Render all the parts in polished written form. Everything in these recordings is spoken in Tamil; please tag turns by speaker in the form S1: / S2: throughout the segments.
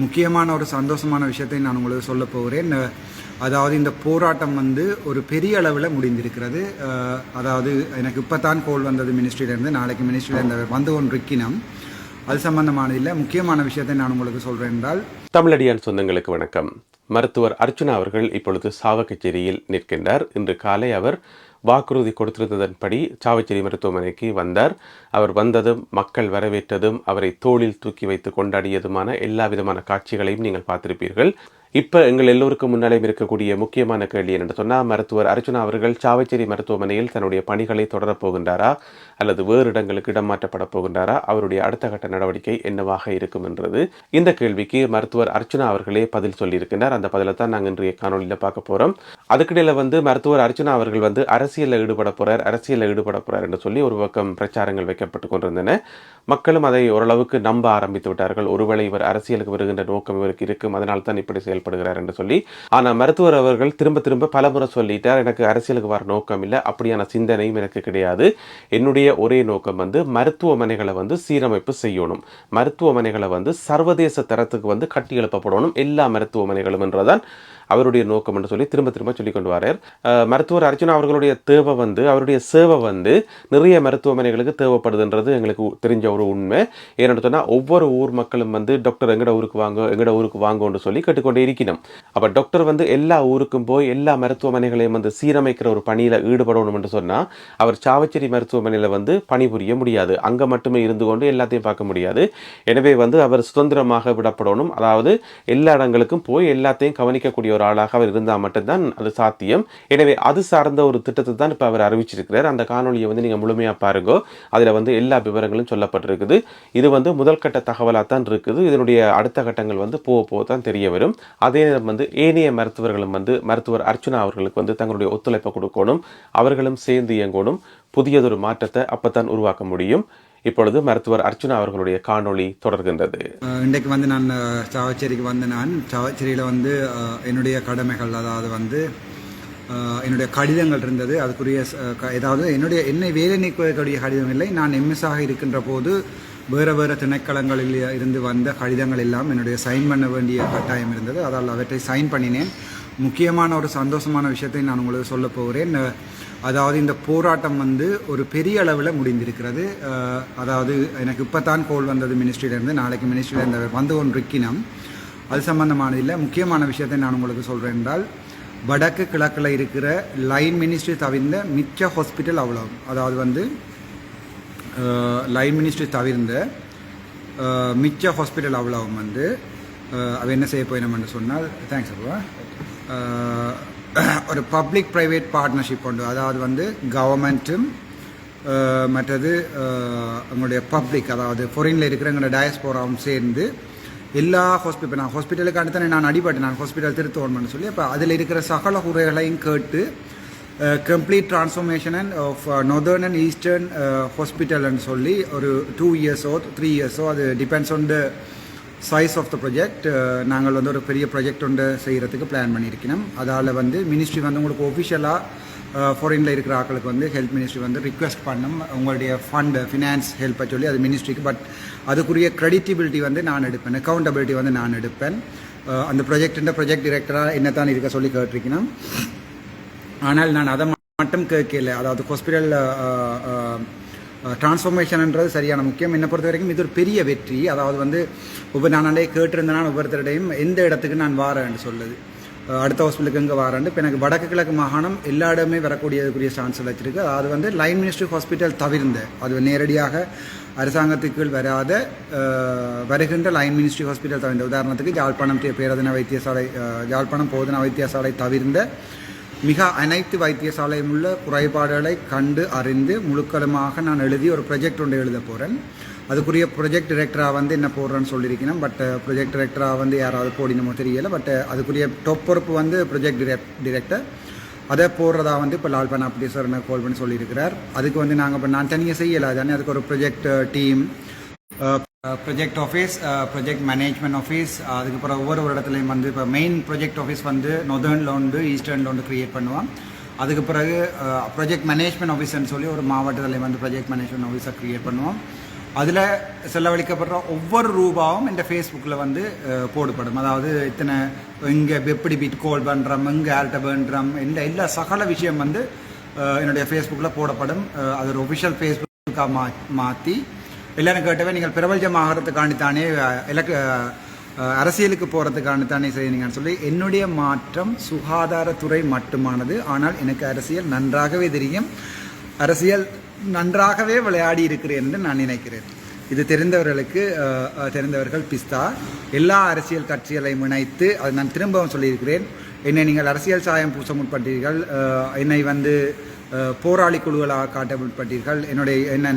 S1: முக்கியமான ஒரு சந்தோஷமான விஷயத்தை நான் உங்களுக்கு சொல்ல போகிறேன். அதாவது இந்த போராட்டம் ஒரு பெரிய அளவில் முடிந்திருக்கிறது. அதாவது எனக்கு இப்போ தான் கோல் வந்தது மினிஸ்ட்ரியிலேருந்து, நாளைக்கு மினிஸ்ட்ரியிலேருந்து வந்து கொண்டிருக்கணும். அது சம்பந்தமான இல்லை, முக்கியமான விஷயத்தை நான் உங்களுக்கு சொல்கிறேன் என்றால்,
S2: தமிழடியான் சொந்தங்களுக்கு வணக்கம். மருத்துவர் அர்ச்சுனா அவர்கள் இப்பொழுது சாவகச்சேரியில் நிற்கின்றார். இன்று காலை அவர் வாக்குறுதி கொடுத்திருந்ததன்படி சாவச்சேரி மருத்துவமனைக்கு வந்தார். அவர் வந்ததும் மக்கள் வரவேற்றதும் அவரை தோளில் தூக்கி வைத்து கொண்டாடியதுமான எல்லா விதமான காட்சிகளையும் நீங்கள் பார்த்திருப்பீர்கள். இப்போ எங்கள் எல்லோருக்கும் முன்னாலேயும் இருக்கக்கூடிய முக்கியமான கேள்வி என்று சொன்னால், மருத்துவர் அர்ச்சுனா அவர்கள் சாவச்சேரி மருத்துவமனையில் தன்னுடைய பணிகளை தொடரப் போகின்றாரா அல்லது வேறு இடங்களுக்கு இடம் மாற்றப்பட போகின்றாரா, அவருடைய அடுத்த கட்ட நடவடிக்கை என்னவாக இருக்கும் என்றது. இந்த கேள்விக்கு மருத்துவர் அர்ச்சுனா அவர்களே பதில் சொல்லியிருக்கின்றார். அந்த பதிலை தான் நாங்கள் இன்றைய காணொலியில் பார்க்க போகிறோம். அதுக்கிடையில் மருத்துவர் அர்ச்சுனா அவர்கள் அரசியலில் ஈடுபட போறார் என்று சொல்லி ஒரு பக்கம் பிரச்சாரங்கள் வைக்கப்பட்டு கொண்டிருந்தன. மக்களும் அதை ஓரளவுக்கு நம்ப ஆரம்பித்து விட்டார்கள். ஒருவேளை இவர் அரசியலுக்கு வருகின்ற நோக்கம் இவருக்கு இருக்கும், அதனால் தான் இப்படி செயல்படுகிறார் என்று சொல்லி. ஆனால் மருத்துவர் அவர்கள் திரும்ப பலமுறை சொல்லிட்டார், எனக்கு அரசியலுக்கு வர நோக்கம் இல்லை, அப்படியான சிந்தனையும் எனக்கு கிடையாது. என்னுடைய ஒரே நோக்கம் மருத்துவமனைகளை சீரமைப்பு செய்யணும், மருத்துவமனைகளை சர்வதேச தரத்துக்கு கட்டி எழுப்பப்படணும், எல்லா மருத்துவமனைகளும் என்றதான் அவருடைய நோக்கம் என்று சொல்லி திரும்ப சொல்லி கொண்டு வரார். மருத்துவர் அர்ச்சுனா அவர்களுடைய தேவை அவருடைய சேவை நிறைய மருத்துவமனைகளுக்கு தேவைப்படுதுன்றது எங்களுக்கு தெரிஞ்ச ஒரு உண்மை. ஏன்னு சொன்னால், ஒவ்வொரு ஊர் மக்களும் டாக்டர் எங்கட ஊருக்கு வாங்கன்னு சொல்லி கேட்டுக்கொண்டே இருக்கணும். அப்போ டாக்டர் எல்லா ஊருக்கும் போய் எல்லா மருத்துவமனைகளையும் சீரமைக்கிற ஒரு பணியில் ஈடுபடணும் என்று சொன்னால், அவர் சாவச்சேரி மருத்துவமனையில் பணிபுரிய முடியாது. அங்கே மட்டுமே இருந்து கொண்டு எல்லாத்தையும் பார்க்க முடியாது. எனவே அவர் சுதந்திரமாக விடப்படணும். அதாவது எல்லா இடங்களுக்கும் போய் எல்லாத்தையும் கவனிக்கக்கூடிய ஒரு ஆளாக அவர் இருந்தால் மட்டும்தான் அது சாத்தியம். எனவே அது சார்ந்த ஒரு திட்டத்தை தான் இப்போ அவர் அறிவிச்சிருக்கிறார். அந்த காணொலியை நீங்கள் முழுமையாக பாருங்க. அதில் எல்லா விவரங்களும் சொல்லப்பட்டிருக்குது. இது முதல் கட்ட தகவலாக தான் இருக்குது. இதனுடைய அடுத்த கட்டங்கள் போக தான் தெரிய வரும். அதே நேரம் ஏனைய மருத்துவர்களும் மருத்துவர் அர்ச்சுனா அவர்களுக்கு தங்களுடைய ஒத்துழைப்பை கொடுக்கணும், அவர்களும் சேர்ந்து இயங்கணும். புதியதொரு மாற்றத்தை அப்பத்தான் உருவாக்க முடியும். இப்பொழுது மருத்துவர் அர்ச்சுனா அவர்களுடைய காணொளி தொடர்கின்றது.
S1: இன்றைக்கு நான் சாவச்சேரிக்கு நான் சாவச்சேரியில் என்னுடைய கடமைகள், அதாவது என்னுடைய கடிதங்கள் இருந்தது. அதுக்குரிய ஏதாவது என்னை வேலை நீக்கக்கூடிய கடிதம் இல்லை. நான் எம்எஸ்ஸாக இருக்கின்ற போது வேறு திணைக்களங்களில் இருந்து வந்த கடிதங்கள் எல்லாம் என்னுடைய சைன் பண்ண வேண்டிய கட்டாயம் இருந்தது. அதால் அவற்றை சைன் பண்ணினேன். முக்கியமான ஒரு சந்தோஷமான விஷயத்தை நான் உங்களுக்கு சொல்ல போகிறேன். அதாவது இந்த போராட்டம் ஒரு பெரிய அளவில் முடிந்திருக்கிறது. அதாவது எனக்கு இப்போ தான் கோல் வந்தது மினிஸ்ட்ரியிலேருந்து, நாளைக்கு மினிஸ்ட்ரியிலேருந்து வந்து கொண்டிருக்கணும். அது சம்பந்தமான இல்லை, முக்கியமான விஷயத்தை நான் உங்களுக்கு சொல்கிறேன் என்றால், வடக்கு கிழக்கில் இருக்கிற லைன் மினிஸ்ட்ரி தவிர்ந்த மிச்ச ஹாஸ்பிட்டல் அவ்வளோ, அதாவது லைன் மினிஸ்ட்ரி தவிர்ந்த மிச்ச ஹாஸ்பிட்டல் அவ்வளவும் அவ என்ன செய்ய போயினோம்னு சொன்னால், தேங்க்ஸ் அப்பா, ஒரு பப்ளிக் ப்ரைவேட் பார்ட்னர்ஷிப் உண்டு. அதாவது கவர்மெண்ட்டும் மற்றது எங்களுடைய பப்ளிக், அதாவது ஃபாரினில் இருக்கிற எங்களோட டயஸ்போராவும் சேர்ந்து எல்லா ஹாஸ்பிட்டல், நான் ஹாஸ்பிட்டலுக்கு அடுத்தானே நான் அடிபட்டேன், நான் ஹாஸ்பிட்டல் திருத்தோணும்னு சொல்லி, அப்போ அதில் இருக்கிற சகல குறைகளையும் கேட்டு complete transformation of northern and eastern ஹாஸ்பிட்டல்னு சொல்லி ஒரு 2 இயர்ஸோ 3 இயர்ஸோ, அது depends on the size of the project. நாங்கள் ஒரு பெரிய ப்ரொஜெக்ட் ஒன்று செய்கிறதுக்கு பிளான் பண்ணியிருக்கணும். அதால் மினிஸ்ட்ரி உங்களுக்கு ஒஃபிஷியலாக ஃபாரினில் இருக்கிற ஆட்களுக்கு ஹெல்த் மினிஸ்ட்ரி ரிக்வெஸ்ட் பண்ணும் உங்களுடைய ஃபண்டு ஃபினான்ஸ் ஹெல்ப்பை சொல்லி, அது மினிஸ்ட்ரிக்கு. பட் அதுக்குரிய க்ரெடிட்டிபிலிட்டி நான் எடுப்பேன், அக்கௌண்டபிலிட்டி நான் எடுப்பேன். அந்த ப்ரொஜெக்ட் டிரெக்டராக என்ன தான் இருக்க சொல்லி கேட்டிருக்கணும். ஆனால் நான் அதை மட்டும் கேட்கல. அதாவது ஹாஸ்பிட்டல் டிரான்ஸ்ஃபர்மேஷன்ன்றது சரியான முக்கியம். என்னை பொறுத்த வரைக்கும் இது ஒரு பெரிய வெற்றி. அதாவது ஒவ்வொரு நானே கேட்டிருந்தேன், ஒவ்வொருத்தருடையும் எந்த இடத்துக்கு நான் வாரேன்னு சொல்லுது, அடுத்த ஹாஸ்பிட்டலுக்கு எங்கே வாரேன்னு. இப்போ எனக்கு வடக்கு கிழக்கு மாகாணம் எல்லா இடமே வரக்கூடியதுக்குரிய சான்ஸ் வச்சிருக்கு. அது லைன் மினிஸ்ட்ரி ஹாஸ்பிட்டல் தவிர்ந்த, அது நேரடியாக அரசாங்கத்துக்கு வராத வருகின்ற லைன் மினிஸ்ட்ரி ஹாஸ்பிட்டல் தவிர்ந்த, உதாரணத்துக்கு யாழ்ப்பாணம் பேரதன வைத்தியசாலை, யாழ்ப்பாணம் போதனா வைத்தியசாலை தவிர்ந்த மிக அனைத்து வைத்தியசாலையும் உள்ள குறைபாடுகளை கண்டு அறிந்து முழுக்களுமாக நான் எழுதி ஒரு ப்ரொஜெக்ட் ஒன்று எழுத போகிறேன். அதுக்குரிய ப்ரொஜெக்ட் டிரெக்டராக என்ன போடுறேன்னு சொல்லியிருக்கணும். பட் ப்ரொஜெக்ட் டிரெக்டராக யாராவது போடினமோ தெரியலை. பட் அதுக்குரிய டொப் பொறுப்பு ப்ரொஜெக்ட் டிரெக்டர். அதை போடுறதா இப்போ லால்பன் அப்படி சார் என்ன கால் பண்ணி சொல்லியிருக்கிறார். அதுக்கு நாங்கள் இப்போ நான் தனியாக செய்யலை தானே, அதுக்கு ஒரு project team, project office, project management office, அதுக்கப்புறம் ஒவ்வொரு இடத்துலையும் இப்போ மெயின் ப்ரொஜெக்ட் ஆஃபீஸ் நார்தர்னில் உண்டு, ஈஸ்டர்னில் உண்டு க்ரியேட் பண்ணுவோம். அதுக்கு பிறகு ப்ரொஜெக்ட் மேனேஜ்மெண்ட் ஆஃபீஸ்ன்னு சொல்லி ஒரு மாவட்டத்தில் ப்ரொஜெக்ட் மேனேஜ்மெண்ட் ஆஃபீஸை க்ரியேட் பண்ணுவோம். அதில் செலவழிக்கப்படுற ஒவ்வொரு ரூபாவும் இந்த ஃபேஸ்புக்கில் வந்து போடப்படும். அதாவது இத்தனை இங்கே எப்படி பிட்கோல் பண்ணுறோம், எங்கே ஆல்ட்ட பண்ணுறோம், எல்லா சகல விஷயம் வந்து என்னுடைய ஃபேஸ்புக்கில் போடப்படும். அது ஒரு ஒஃபிஷியல் ஃபேஸ்புக்காக மாற்றி எல்லாரும் கேட்டவே நீங்கள் பிரபஞ்சமாகறதுக்காண்டித்தானே அரசியலுக்கு போகிறதுக்காண்டித்தானே செய்யுங்கன்னு சொல்லி என்னுடைய மாற்றம் சுகாதாரத்துறை மட்டுமானது. ஆனால் எனக்கு அரசியல் நன்றாகவே தெரியும், அரசியல் நன்றாகவே விளையாடி இருக்கிறேன் என்று நான் நினைக்கிறேன். இது தெரிந்தவர்கள் பிஸ்தா. எல்லா அரசியல் கட்சிகளையும் இணைத்து அது நான் திரும்பவும் சொல்லியிருக்கிறேன். என்னை நீங்கள் அரசியல் சாயம் பூச முற்பட்டீர்கள், என்னை வந்து போராளி குழுக்களாக காட்ட முற்பட்டீர்கள்,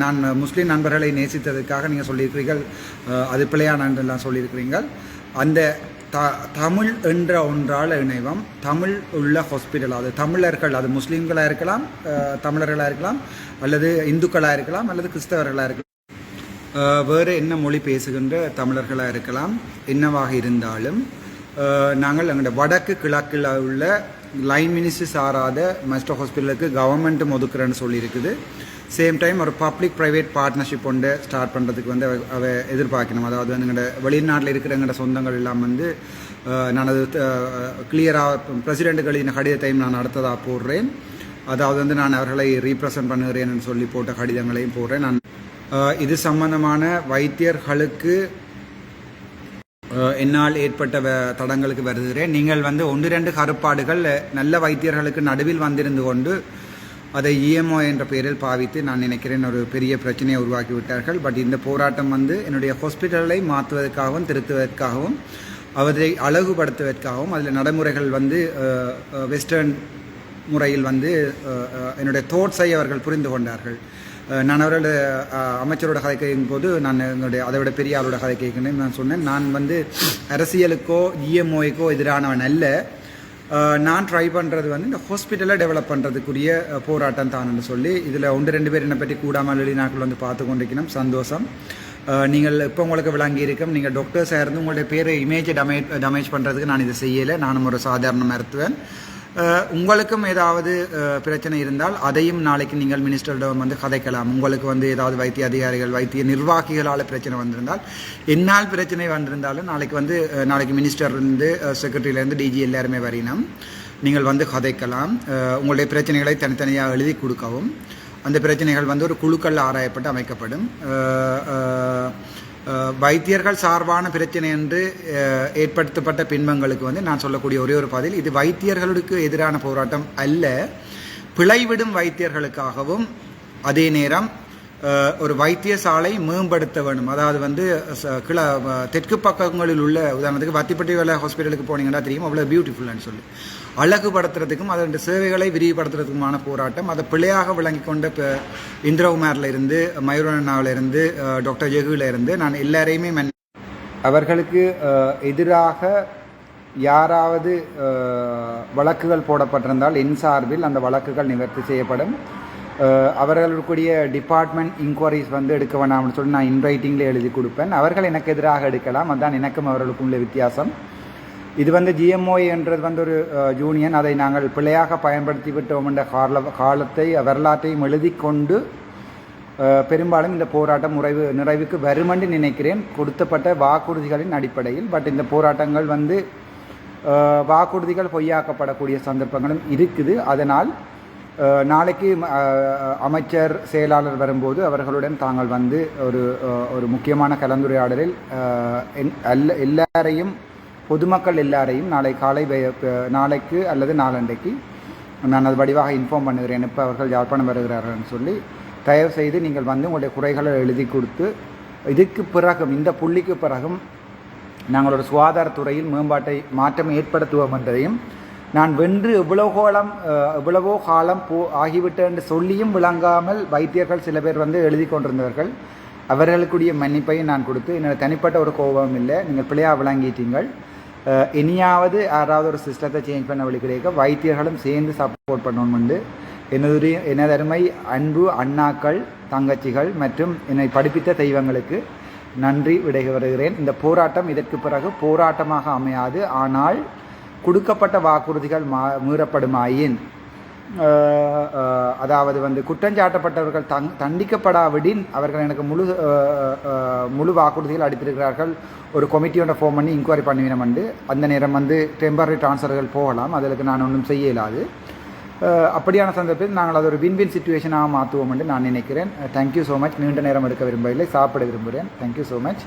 S1: நான் முஸ்லீம் நண்பர்களை நேசித்ததற்காக நீங்கள் சொல்லியிருக்கிறீர்கள், அது பிள்ளையான என்றெல்லாம் சொல்லியிருக்கிறீர்கள். அந்த தமிழ் என்ற ஒன்றால் இணைவம் தமிழ் உள்ள ஹாஸ்பிட்டல், அது தமிழர்கள், அது முஸ்லீம்களாக இருக்கலாம், தமிழர்களாக இருக்கலாம், அல்லது இந்துக்களாக இருக்கலாம், அல்லது கிறிஸ்தவர்களாக இருக்கலாம், வேறு என்ன மொழி பேசுகின்ற தமிழர்களாக இருக்கலாம், என்னவாக இருந்தாலும் நாங்கள் எங்களுடைய வடக்கு கிழக்கில் உள்ள லைன் மினிஸ்ட்ரி சாராத மஸ்டர் ஹாஸ்பிட்டலுக்கு கவர்மெண்ட்டும் ஒதுக்குறேன்னு சொல்லியிருக்குது. சேம் டைம் ஒரு பப்ளிக் ப்ரைவேட் பார்ட்னர்ஷிப் ஒன்று ஸ்டார்ட் பண்ணுறதுக்கு வந்து அவ எதிர்பார்க்கணும். அதாவது வந்து எங்களோட வெளிநாட்டில் இருக்கிற எங்களோட சொந்தங்கள் எல்லாம் வந்து நான் அது கிளியராக பிரசிடெண்ட்டுகளின் கடிதத்தையும் நான் அடுத்ததாக போடுறேன். அதாவது வந்து நான் அவர்களை ரீப்ரசன்ட் பண்ணுகிறேன்னு சொல்லி போட்ட கடிதங்களையும் போடுறேன். நான் இது சம்பந்தமான வைத்தியர்களுக்கு என்னால் ஏற்பட்ட தடங்களுக்கு வருகிறேன். நீங்கள் வந்து 1-2 கருப்பாடுகள் நல்ல வைத்தியர்களுக்கு நடுவில் வந்திருந்து கொண்டு அதை இஎம்ஓ என்ற பெயரில் பாவித்து நான் நினைக்கிறேன் ஒரு பெரிய பிரச்சனையை உருவாக்கி விட்டார்கள். பட் இந்த போராட்டம் வந்து என்னுடைய ஹாஸ்பிட்டலை மாற்றுவதற்காகவும் திருத்துவதற்காகவும் அவற்றை அழகுபடுத்துவதற்காகவும் அதில் நடைமுறைகள் வந்து வெஸ்டர்ன் முறையில் வந்து என்னுடைய தோட்ஸை அவர்கள் புரிந்து கொண்டார்கள். நான் அவரோட அமைச்சரோட கதை கேட்கும் போது நான் என்னுடைய அதை விட பெரிய ஆளோட கதை கேட்கணும். நான் சொன்னேன், நான் வந்து அரசியலுக்கோ இஎம்ஓய்க்கோ எதிரானவன் அல்ல, நான் ட்ரை பண்ணுறது வந்து இந்த ஹாஸ்பிட்டலை டெவலப் பண்ணுறதுக்குரிய போராட்டம் தான்னு சொல்லி இதில் 1-2 பேர் என்னை பற்றி கூடாமல் வெளிநாட்டில் வந்து பார்த்து கொண்டிருக்கணும். சந்தோஷம். நீங்கள் இப்போ உங்களுக்கு விளங்கி இருக்கும், நீங்கள் டாக்டர்ஸாக இருந்து உங்களுடைய பேரை இமேஜை டேமேஜ் பண்ணுறதுக்கு நான் இதை செய்யலை. நானும் ஒரு சாதாரண மருத்துவன். உங்களுக்கும் ஏதாவது பிரச்சனை இருந்தால் அதையும் நாளைக்கு நீங்கள் மினிஸ்டரிடம் வந்து கதைக்கலாம். உங்களுக்கு வந்து ஏதாவது வைத்திய அதிகாரிகள் வைத்திய நிர்வாகிகளால் பிரச்சனை வந்திருந்தால், என்னால் பிரச்சனை வந்திருந்தாலும் நாளைக்கு மினிஸ்டர்லேருந்து செக்ரட்டரியிலேருந்து டிஜி எல்லாருமே வரையினோம். நீங்கள் வந்து கதைக்கலாம். உங்களுடைய பிரச்சனைகளை தனித்தனியாக எழுதி கொடுக்கவும். அந்த பிரச்சனைகள் வந்து ஒரு குழுக்கள் ஆராயப்பட்டு அமைக்கப்படும். வைத்தியர்கள் சார்பான பிரச்சனை என்று ஏற்படுத்தப்பட்ட பின்பங்களுக்கு வந்து நான் சொல்லக்கூடிய ஒரே ஒரு பதில், இது வைத்தியர்களுக்கு எதிரான போராட்டம் அல்ல, பிழைவிடும் வைத்தியர்களுக்காகவும் அதே நேரம் ஒரு வைத்தியசாலை மேம்படுத்த வேணும். அதாவது வந்து தெற்கு பக்கங்களில் உள்ள உதாரணத்துக்கு வத்திப்பட்டி வேலை ஹாஸ்பிட்டலுக்கு போனீங்கன்னா தெரியும் அவ்வளோ பியூட்டிஃபுல்னு சொல்லி அழகுபடுத்துறதுக்கும் அதோட சேவைகளை விரிவுபடுத்துறதுக்குமான போராட்டம். அதை பிள்ளையாக விளங்கி கொண்ட இப்போ இந்திரகுமாரில் இருந்து மயூரண்ணாவில் இருந்து டாக்டர் ஜெகுவில் இருந்து நான் எல்லாரையுமே அவர்களுக்கு எதிராக யாராவது வழக்குகள் போடப்பட்டிருந்தால் என் சார்பில் அந்த வழக்குகள் நிவர்த்தி செய்யப்படும். அவர்களுக்குரிய டிபார்ட்மெண்ட் இன்கொயரிஸ் வந்து எடுக்க வேணாம்னு சொல்லி நான் இன்ரைட்டிங்கில் எழுதி கொடுப்பேன். அவர்கள் எனக்கு எதிராக எடுக்கலாம், அதுதான் எனக்கும் அவர்களுக்கும் உள்ள வித்தியாசம். இது வந்து ஜிஎம்ஓ என்றது வந்து ஒரு யூனியன், அதை நாங்கள் பிழையாக பயன்படுத்தி விட்டோம் என்ற காலத்தை வரலாற்றையும் எழுதி கொண்டு பெரும்பாலும் இந்த போராட்டம் நிறைவுக்கு வருமென்று நினைக்கிறேன், கொடுத்தப்பட்ட வாக்குறுதிகளின் அடிப்படையில். பட் இந்த போராட்டங்கள் வந்து வாக்குறுதிகள் பொய்யாக்கப்படக்கூடிய சந்தர்ப்பங்களும் இருக்குது. அதனால் நாளைக்கு அமைச்சர் செயலாளர் வரும்போது அவர்களுடன் தாங்கள் வந்து ஒரு முக்கியமான கலந்துரையாடலில் எல்லாரையும் பொதுமக்கள் எல்லாரையும் நாளைக்கு அல்லது நாளண்டைக்கு நான் அது வடிவாக இன்ஃபார்ம் பண்ணுகிறேன் இப்போ அவர்கள் யாழ்ப்பாணம் வருகிறார்கள்னு சொல்லி. தயவு செய்து நீங்கள் வந்து உங்களுடைய குறைகளை எழுதி கொடுத்து இதுக்கு பிறகும் இந்த புள்ளிக்கு பிறகும் நாங்களோட சுகாதாரத்துறையில் மாற்றம் ஏற்படுத்துவோம் என்றதையும் நான் வென்று எவ்வளவோ காலம் ஆகிவிட்டேன் என்று சொல்லியும் விளங்காமல் வைத்தியர்கள் சில பேர் வந்து எழுதி கொண்டிருந்தவர்கள், அவர்களுக்குரிய மன்னிப்பையும் நான் கொடுத்து, என்னோட தனிப்பட்ட ஒரு கோபம் இல்லை, நீங்கள் பிள்ளையாக விளங்கிட்டீங்கள், இனியாவது யாராவது ஒரு சிஸ்டத்தை சேஞ்ச் பண்ண வழி கிடைக்க வைத்தியர்களும் சேர்ந்து சப்போர்ட் பண்ணணும்னு எனது அருமை அன்பு அண்ணாக்கள் தங்கச்சிகள் மற்றும் என்னை படிப்பித்த தெய்வங்களுக்கு நன்றி விடைபெறுகிறேன். இந்த போராட்டம் இதற்கு பிறகு போராட்டமாக அமையாது, ஆனால் கொடுக்கப்பட்ட வாக்குறுதிகள் மீறப்படுமாயின் அதாவது வந்து குற்றஞ்சாட்டப்பட்டவர்கள் தண்டிக்கப்படாவிடின் அவர்கள் எனக்கு முழு வாக்குறுதிகள் அளித்திருக்கிறார்கள். ஒரு கமிட்டியோட ஃபார்ம் பண்ணி இன்கொயரி பண்ணுவினம் வந்து அந்த நேரம் வந்து டெம்பரரி ட்ரான்ஸ்ஃபர்கள் போகலாம். அதற்கு நான் ஒன்றும் செய்ய இயலாது. அப்படியான சந்தர்ப்பத்தில் நாங்கள் அது ஒரு வின்வின் சுச்சுவேஷனாக மாற்றுவோம் என்று நான் நினைக்கிறேன். Thank you so much. நீண்ட நேரம் எடுக்க விரும்பவில்லை, சாப்பிட விரும்புகிறேன். Thank you so much.